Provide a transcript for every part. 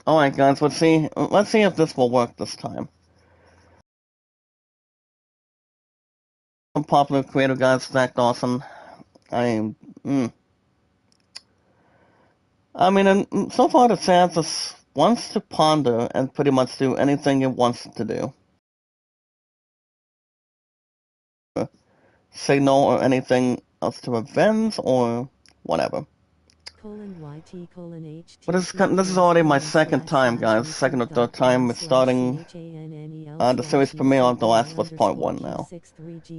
Alright guys, let's see if this will work this time. Some popular creator guys, Zach Dawson. I mm. I mean, and so far the Santos wants to ponder and pretty much do anything it wants to do. Say no or anything else to revenge or whatever. But this is already my second time, guys. Second or third time. It's starting the series premiere of The Last of Us Part 1 now.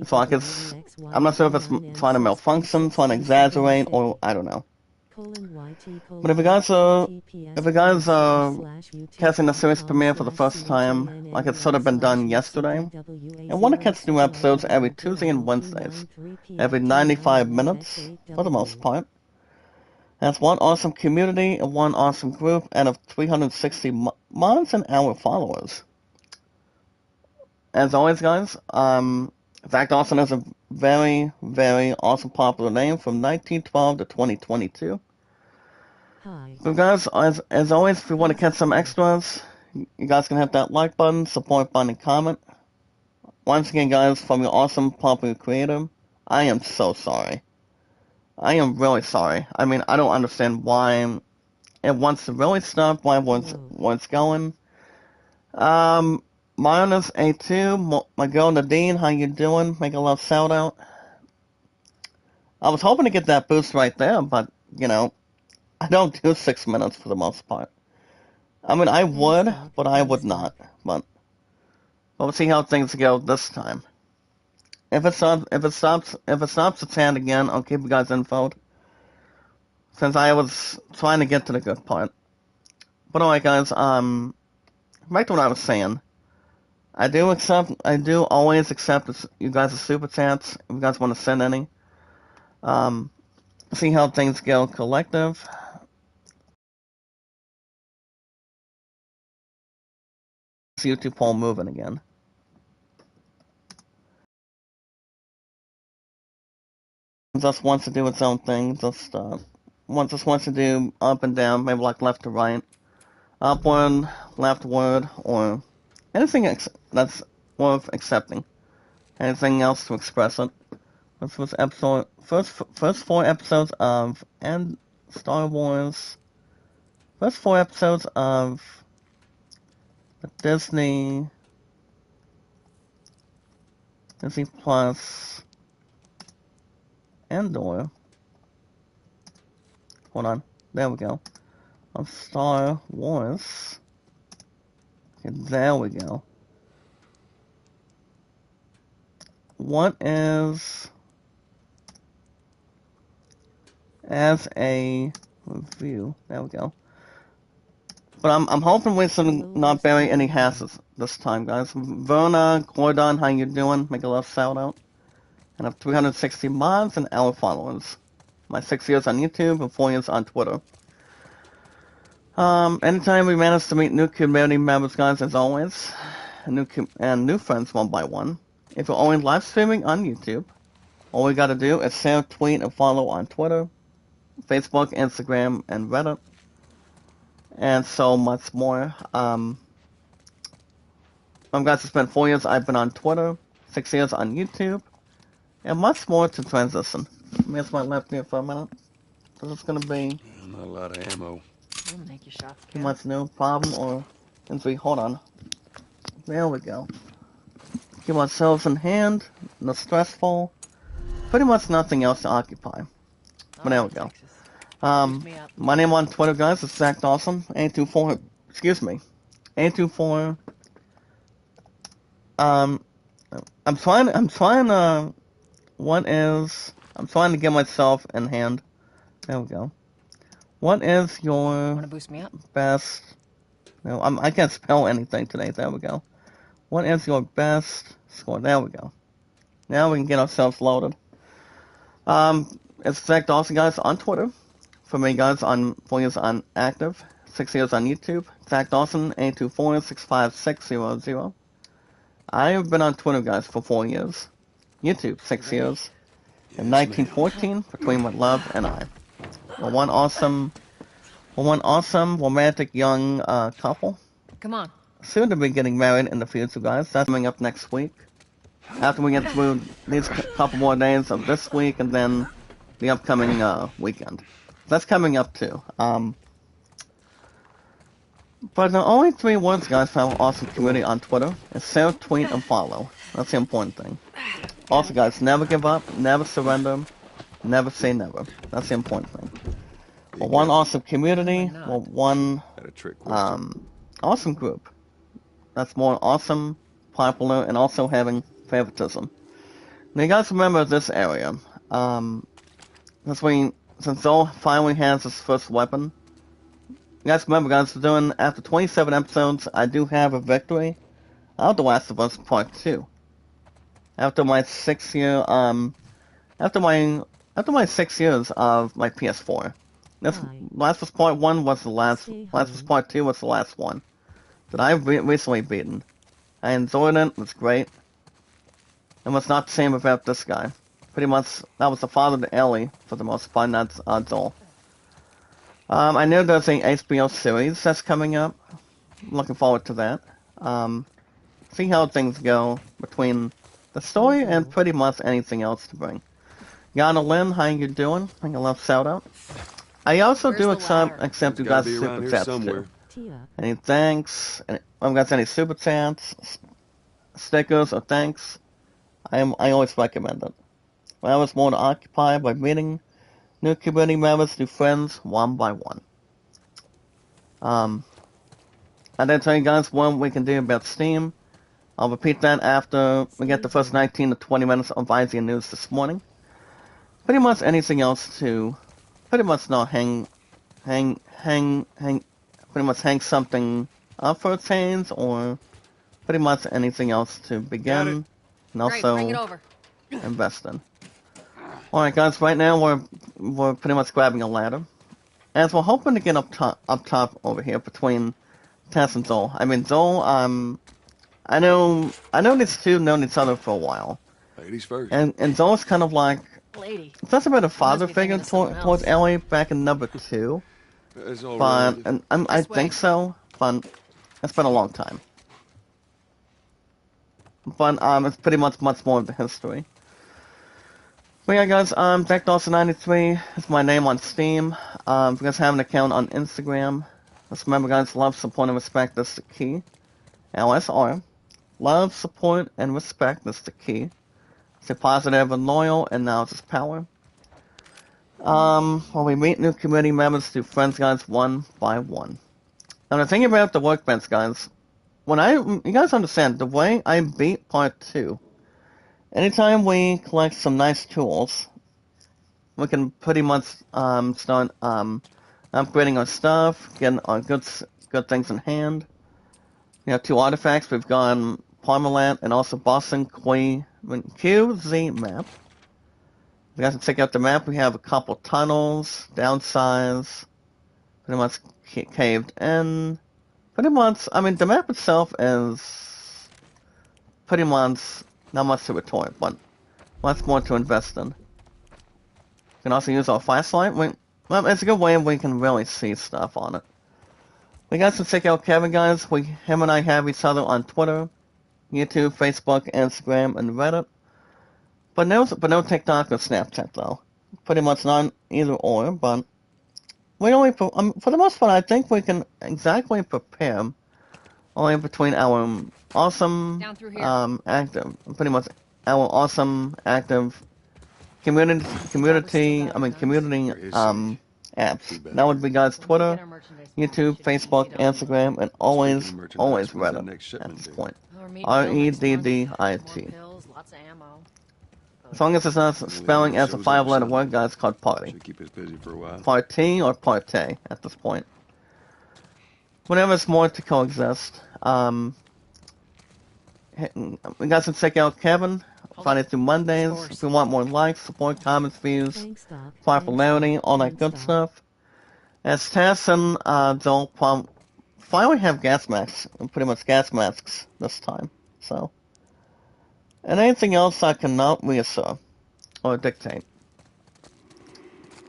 So I guess, I'm not sure if it's trying to malfunction, trying to exaggerate, or I don't know. But if you guys are catching the series premiere for the first time, like it's sort of been done yesterday, and want to catch new episodes every Tuesday and Wednesdays, every 95 minutes, for the most part. Has one awesome community and one awesome group, and of 360 mods and our followers. As always, guys, Zach Dawson is a very, very awesome popular name from 1912 to 2022. Hi. So guys, as always, if you want to catch some extras, you guys can hit that like button, support button, and comment. Once again, guys, from your awesome popular creator, I am so sorry. I am really sorry. I mean, I don't understand why it wants to really stop, why it's going. Minus A2, my girl Nadine, how you doing? Make a love shout out. I was hoping to get that boost right there, but, you know, I don't do 6 minutes for the most part. I mean, I would, but I would not. But we'll see how things go this time. If it stops the chant again, I'll keep you guys infoed. Since I was trying to get to the good part. But alright, guys. Back to what I was saying. I do always accept you guys' super chats if you guys want to send any. See how things go. Collective. YouTube poll moving again. Just wants to do its own thing. Just wants to do up and down, maybe like left to right, upward, leftward, or anything that's worth accepting. Anything else to express it. This was first 4 episodes of and Star Wars. First 4 episodes of the Disney Plus Andor. Hold on, there we go. Of Star Wars. Okay, there we go. What is as a review? There we go. But I'm hoping we should not bury any hasses this time, guys. Verna, Gordon, how you doing? Make a little shout out. And I have 360 mods and our followers. My 6 years on YouTube and 4 years on Twitter. Anytime we manage to meet new community members, guys, as always, new friends one by one. If you're only live streaming on YouTube, all we gotta do is share, tweet, and follow on Twitter, Facebook, Instagram, and Reddit, and so much more. I've got to spend 4 years I've been on Twitter, 6 years on YouTube, and much more to transition. Let me get my left here for a minute. So it's gonna be not a lot of ammo. Make your shots too much new problem or hold on. There we go. Keep ourselves in hand, no stressful. Pretty much nothing else to occupy. But there we go. My name on Twitter, guys, is Zach Dawson. A24. Excuse me. A24. I'm trying to get myself in hand. There we go. What is your Wanna boost me up? best? No, I can't spell anything today. There we go. What is your best score? There we go. Now we can get ourselves loaded. It's Zach Dawson, guys, on Twitter. For me, guys, 4 years on active, 6 years on YouTube. Zach Dawson, 824-65600. I have been on Twitter, guys, for 4 years. YouTube, 6 years. In 1914, between my love and I. One awesome One awesome romantic young couple. Come on. Soon to be getting married in the future, guys. That's coming up next week. After we get through these couple more days of this week and then the upcoming weekend. That's coming up too. But the only 3 words, guys, for our awesome community on Twitter is share, tweet, and follow. That's the important thing. Also, guys, never give up, never surrender, never say never. That's the important thing. We're one awesome community, we're one awesome group. That's more awesome, popular, and also having favoritism. Now, you guys remember this area. Since Zoe finally has his first weapon, you guys remember, guys, after 27 episodes, I do have a victory of The Last of Us Part 2. After my 6 year, after my 6 years of my PS4. Last of Us Part 1 was the last, Last of Us Part 2 was the last one that I've recently beaten. I enjoyed it, it was great. And what's not the same about this guy. Pretty much, that was the father to Ellie, for the most part, that's Joel. I know there's a HBO series that's coming up. I'm looking forward to that. See how things go between the story and pretty much anything else to bring. Yana Lynn, how you doing? I love shout out. I also do accept you guys' super chats too. Any thanks? Any super chats, stickers, or thanks? I always recommend it. When I was more occupied by meeting new community members, new friends, one by one. I didn't tell you guys what we can do about Steam. I'll repeat that after we get the first 19 to 20 minutes of IGN news this morning. Pretty much anything else to pretty much not hang something up for a change, or pretty much anything else to begin and also invest in. Alright guys, right now we're pretty much grabbing a ladder. As we're hoping to get up top over here between Tess and Zoe. I mean Zoe, I know these two have known each other for a while. Ladies first. And Zoe's kind of like Lady. it's less about a father figure towards Ellie back in number 2. But I think so, but it's been a long time. But it's pretty much more of the history. But yeah, guys, Jack Dawson 93 is my name on Steam. If you guys have an account on Instagram, just remember, guys, love, support, and respect is the key. LSR. Love, support, and respect is the key. Stay positive and loyal, and now it's power. When we meet new community members through friends, guys, one by one. Now, the thing about the workbench, guys, you guys understand, the way I beat part 2, anytime we collect some nice tools, we can pretty much start upgrading our stuff, getting our good things in hand. We have 2 artifacts. We've gone Parmalat and also Boston QZ map. If you guys can check out the map, we have a couple tunnels, downsides, pretty much caved in. Pretty much, I mean, the map itself is pretty much not much to retort, but lots more to invest in. We can also use our flashlight. Well, it's a good way we can really see stuff on it. You guys can check out Kevin, guys. Him and I have each other on Twitter, YouTube, Facebook, Instagram, and Reddit. But no TikTok or Snapchat, though. Pretty much not either or, but we only, for the most part, I think we can exactly prepare only between our awesome, active, pretty much our awesome, active community, apps. That would be, guys, Twitter, YouTube, Facebook, Instagram, and always Reddit at this point. REDDIT. As long as it's not spelling as a 5-letter word, guys, it's called party. Party or partay at this point. Whenever it's more to coexist. We guys can check out Kevin. Friday through Mondays. If you want more likes, support, comments, views, popularity, all that good stuff. As Tess and Joel finally have gas masks, pretty much gas masks this time. So. And anything else I cannot reassure or dictate.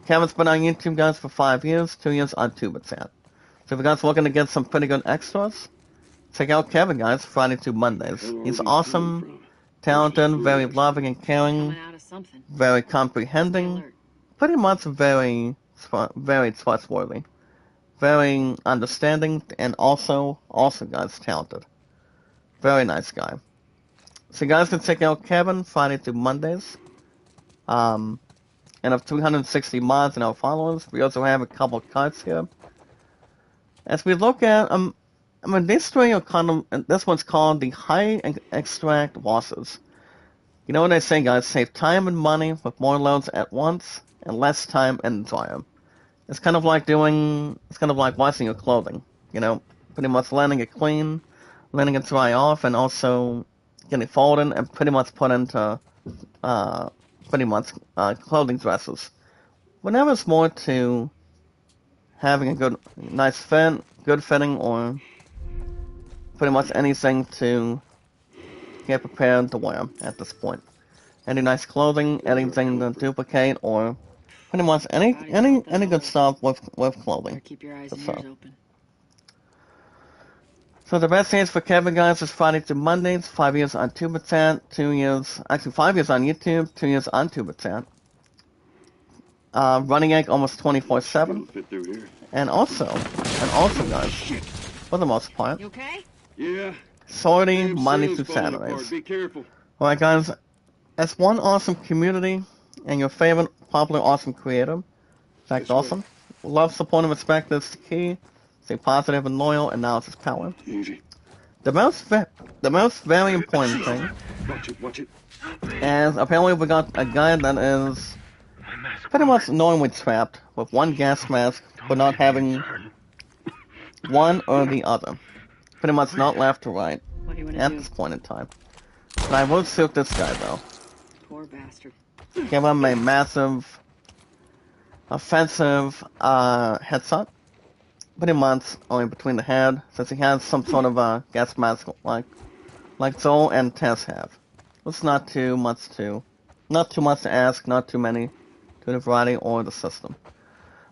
Kevin's been on YouTube, guys, for 5 years, 2 years on TubeChat. So if you guys are looking to get some pretty good extras, check out Kevin, guys, Friday to Mondays. He's awesome, talented, very loving and caring, Coming out of something. very Stay comprehending, alert. pretty much very trustworthy, very understanding, and also, guys, talented. Very nice guy. So you guys can check out Kevin Friday to Mondays. And of 360 mods and our followers, we also have a couple of cards here. As we look at, these three are kind of, this one's called the High Extract Bosses. You know what I say, guys? Save time and money with more loads at once and less time and desire. It's kind of like washing your clothing. You know, pretty much letting it clean, letting it dry off, and also getting it folded and pretty much put into, clothing dresses. Whenever it's more to having a nice fit, good fitting, or pretty much anything to get prepared to wear at this point. Any nice clothing, anything to duplicate, or pretty much any good stuff with clothing. Keep your eyes and So. ears open. So the best days for Kevin, guys, is Friday to Mondays, 5 years on TubeChat, 5 years on YouTube, 2 years on TubeChat. Running egg almost 24/7. And also, guys, for the most part, You okay? Yeah. sorting Damn Monday sand's through falling Saturdays. apart. Be careful. Alright, guys, as one awesome community and your favorite popular awesome creator, Zach Dawson, love, support, and respect is the key. Stay positive and loyal, and now it's his power. Easy. The most very important thing Watch it. is apparently we got a guy that is pretty much knowingly trapped with one gas mask but not having one or the other. Pretty much not left or right What do you want to at do? this point in time. But I will suit this guy though. Poor bastard. Give him a massive offensive headshot. Pretty much only between the head, since he has some sort of a gas mask like Joel and Tess have. It's not too much to ask, not too many to the variety or the system.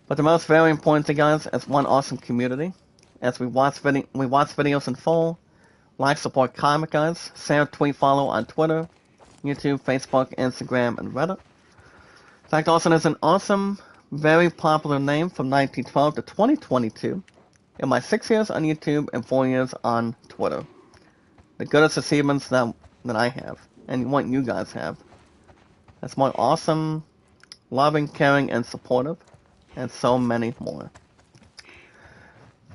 But the most very important thing, guys, is one awesome community. As we watch videos in full, like, support, comment, guys, share, tweet, follow on Twitter, YouTube, Facebook, Instagram, and Reddit. Zach Dawson is an awesome, very popular name from 1912 to 2022 in my 6 years on YouTube and 4 years on Twitter. The greatest achievements that I have, and what you guys have. That's more awesome, loving, caring, and supportive, and so many more.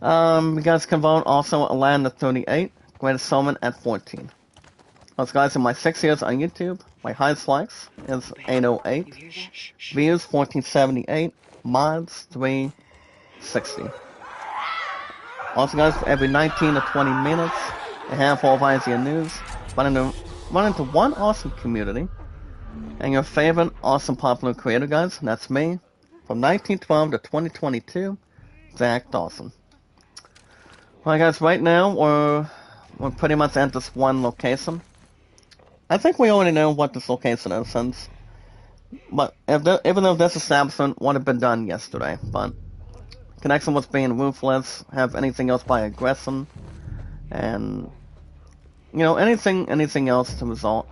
You guys can vote also Aladdin at 38, Greatest Showman at 14. Those guys in my 6 years on YouTube, my highest likes is 808, You hear that? views 1478, mods 360. Also, guys, every 19 to 20 minutes, a handful of IZN news, run into one awesome community, and your favorite awesome popular creator, guys, and that's me, from 1912 to 2022, Zach Dawson. Alright, guys, right now we're pretty much at this one location. I think we already know what this location is, but even though this establishment would have been done yesterday, but connection was being ruthless, have anything else by aggression, and anything else to result.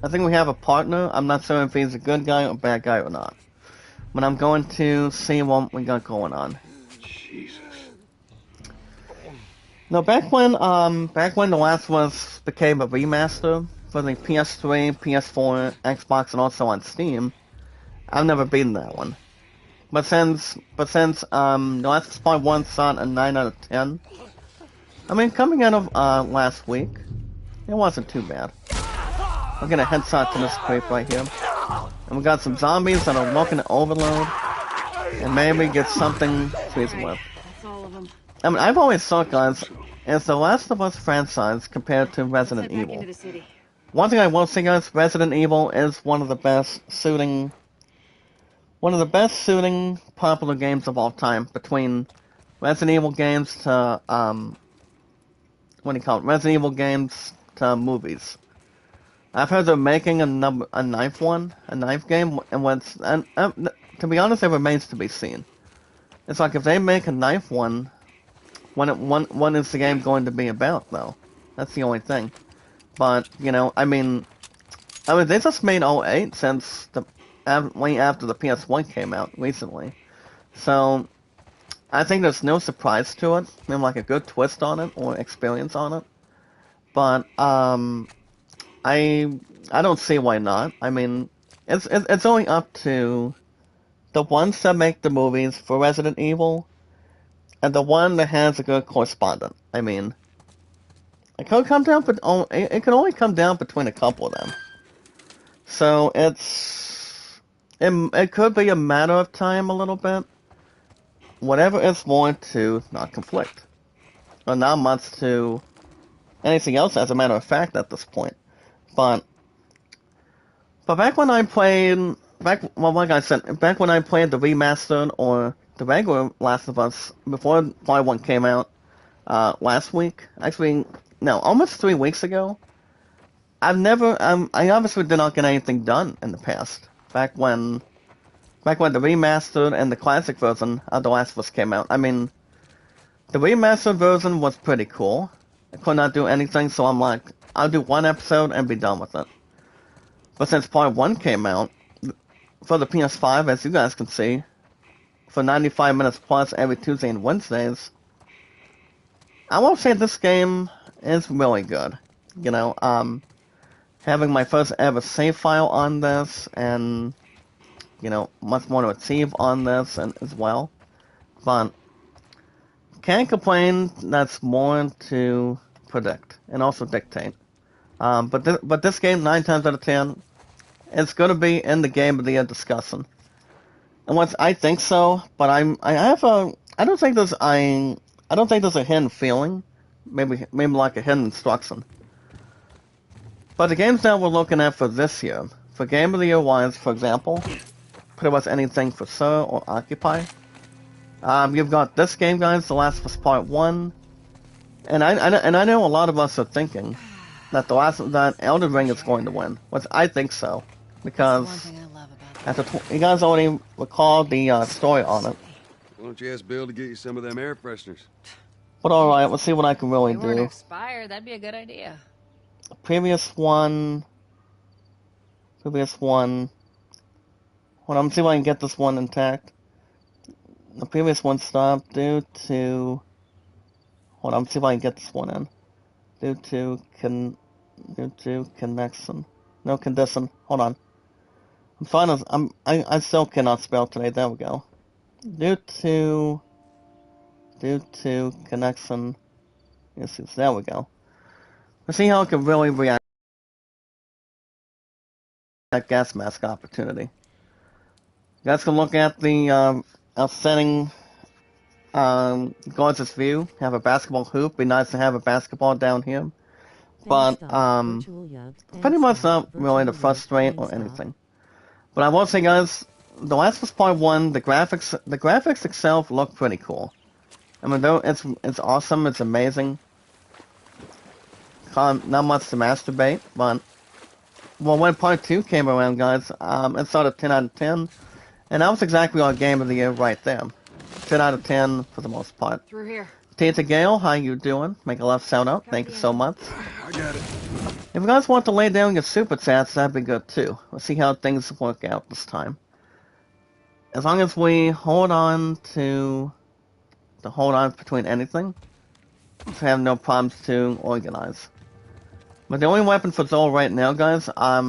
I think we have a partner. I'm not sure if he's a good guy or bad guy or not, but I'm going to see what we got going on. Jesus. Now, back when The Last of Us became a remaster for the PS3, PS4, Xbox, and also on Steam, I've never beaten that one. But since The Last of Us Part 1 saw a 9 out of 10, I mean, coming out of last week, it wasn't too bad. I'll get a headshot to this creep right here. And we got some zombies that are looking to overload, and maybe get something to his with. That's all of them. I mean, I've always thought, guys, it's The Last of Us franchise compared to Resident Head back Evil. into the city. One thing I will say, guys, Resident Evil is one of the best shooting popular games of all time. Between Resident Evil games to Resident Evil games to movies. I've heard they're making a ninth game, and to be honest, it remains to be seen. It's like if they make a ninth one, when is the game going to be about, though? That's the only thing. But, you know, they just made '08 since way after the PS1 came out recently. So, I think there's no surprise to it. I mean, like a good twist on it or experience on it. But, I don't see why not. I mean, it's only up to the ones that make the movies for Resident Evil and the one that has a good correspondent. I mean, it could come down, but it can only come down between a couple of them. So it could be a matter of time a little bit. Whatever is going to not conflict, or not much to anything else. As a matter of fact, at this point, but back when I played like I said, back when I played the remastered or the regular Last of Us before Part 1 came out last week, actually no, almost 3 weeks ago. I obviously did not get anything done in the past. Back when the remastered and the classic version of The Last of Us came out. I mean, the remastered version was pretty cool. I could not do anything, so I'm like, I'll do one episode and be done with it. But since Part 1 came out, for the PS5, as you guys can see, for 95 minutes plus every Tuesday and Wednesdays, I will say this game is really good. You know, having my first ever save file on this, and, you know, much more to achieve on this and as well. But can't complain, that's more to predict and also dictate. But this game, 9 times out of 10, it's going to be in the Game of the Year discussion. And once I think so, but I don't think there's a hidden feeling, maybe like a hidden instruction. But the games that we're looking at for this year, for Game of the Year wise, for example, pretty much anything for Sir or Occupy. You've got this game, guys, The Last of Us Part 1, and I know a lot of us are thinking that that Elden Ring is going to win, which I think so, because you guys already recall the story on it. Why don't you ask Bill to get you some of them air fresheners? But alright, let's see what I can really They weren't do. expired. That'd be a good idea. Previous one. Hold on, let me see if I can get this one intact. The previous one stopped due to... Hold on, let me see if I can get this one in. Due to connection. No condition. Hold on. I still cannot spell today. There we go. Due to connection issues. There we go. Let's see how it can really react to that gas mask opportunity. You guys can look at the outstanding gorgeous view. Have a basketball hoop. Be nice to have a basketball down here. But pretty much not really to frustrate or anything. But I will say, guys, The Last of Us Part 1, the graphics itself look pretty cool. I mean, though it's awesome, it's amazing. Not much to masturbate, but well, when Part 2 came around, guys, it started 10 out of 10, and that was exactly our Game of the Year right there. 10 out of 10 for the most part. Through here. Tita Gale, how you doing? Make a left shout out. Thank you so much. I got it. If you guys want to lay down your super chats, that'd be good too. Let's see how things work out this time. As long as we hold on between anything, we have no problems to organize. But the only weapon for Joel right now, guys, I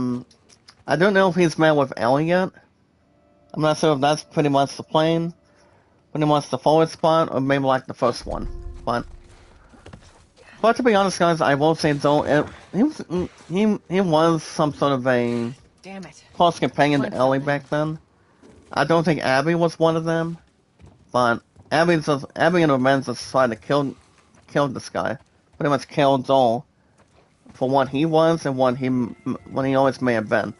don't know if he's met with Ellie yet. I'm not sure if that's pretty much the plane, pretty much the forward spot, or maybe like the first one. But to be honest, guys, I will say Joel, he was some sort of a Damn it. close companion to Ellie back then. I don't think Abby was one of them, but Abby and her men just tried to kill this guy. Pretty much killed Joel for what he was and what he always may have been.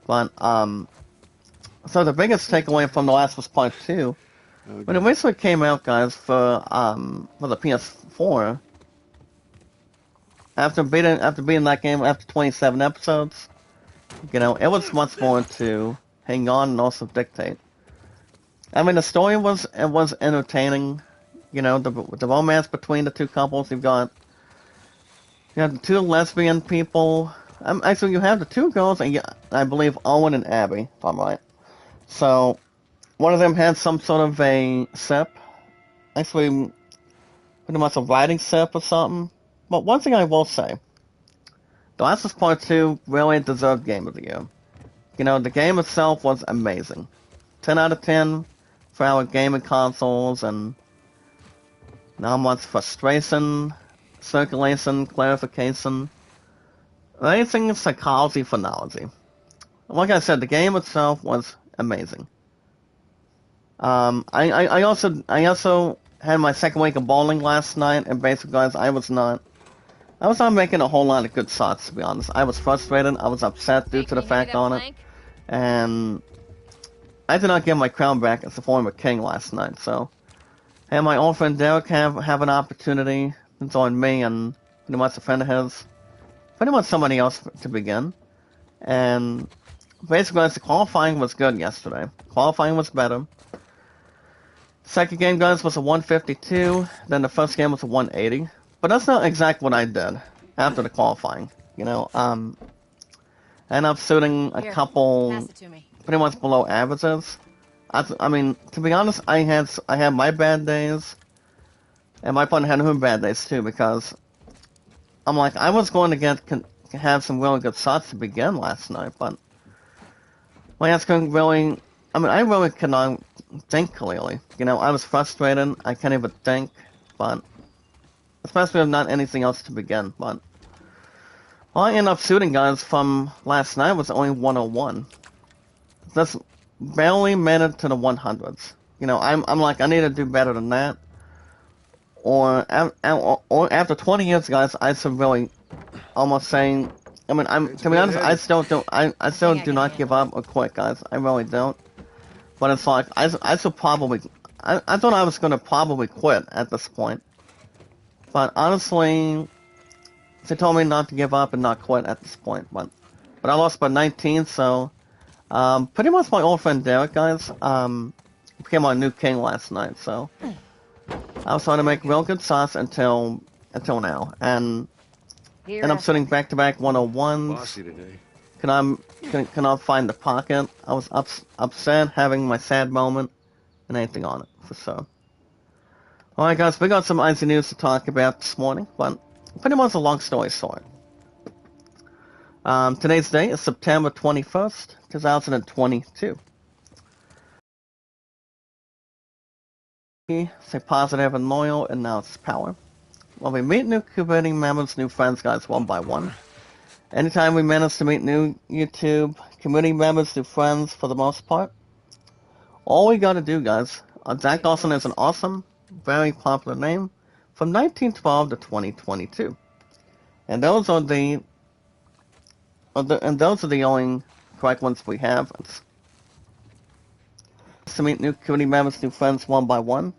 But so the biggest takeaway from The Last of Us Part 2, when it originally came out, guys, for the PS4, after beating that game after 27 episodes, you know, it was much more to hang on and also dictate. I mean, the story was entertaining. You know, the romance between the two couples. You have the two lesbian people. Actually, you have the two girls, and I believe Owen and Abby, if I'm right. So one of them had some sort of a sip. Actually, pretty much a writing sip or something. But one thing I will say, The Last of Us Part 2 really deserved Game of the Year. You know, the game itself was amazing. 10 out of 10 for our gaming consoles, and not much frustration, circulation, clarification, or anything psychology phonology. Like I said, the game itself was amazing. I also had my second week of bowling last night, and basically, guys, I was not making a whole lot of good shots, to be honest. I was frustrated, I was upset due Hey, to can the you hand me fact that on it, plank? and I did not get my crown back as a former king last night, so I had my old friend Derek have an opportunity to join me and pretty much a friend of his, pretty much somebody else to begin, and basically, the qualifying was good yesterday. Qualifying was better. Second game, guys, was a 152. Then the first game was a 180. But that's not exactly what I did after the qualifying. You know, I ended up shooting a Here, couple pass it to me. pretty much below averages. I mean, to be honest, I had my bad days, and my partner had her bad days too, because I'm like, I was going to have some really good shots to begin last night, but my ass couldn't really. I mean, I really could not think clearly. You know, I was frustrated. I can't even think, but especially with not anything else to begin. But all I ended up shooting, guys, from last night was only 101. That's barely made it to the 100s. You know, I'm like, I need to do better than that. Or after 20 years, guys, I should really almost saying. I mean, It's a to be bit honest, I heavy. still don't. I still Thing I do can not give handle. up or quit, guys. I really don't. But it's like, I should probably. I thought I was going to probably quit at this point. But honestly, they told me not to give up and not quit at this point. But I lost by 19, so. Pretty much my old friend Derek, guys, became our new king last night, so. I was trying to make real good sauce until now. And I'm Here. sitting back to back 101s. Bossy today. Can I find the pocket? I was upset having my sad moment and anything on it, for sure. Alright guys, we got some icy news to talk about this morning, but pretty much a long story short. Today's date is September 21st, 2022. Stay positive and loyal, and now it's power. Well, we meet new community members, new friends, guys, one by one. Anytime we manage to meet new YouTube community members, new friends, for the most part, all we gotta do, guys, Jack Dawson is an awesome, very popular name from 1912 to 2022, and those are the only correct ones we have. To meet new community members, new friends, one by one.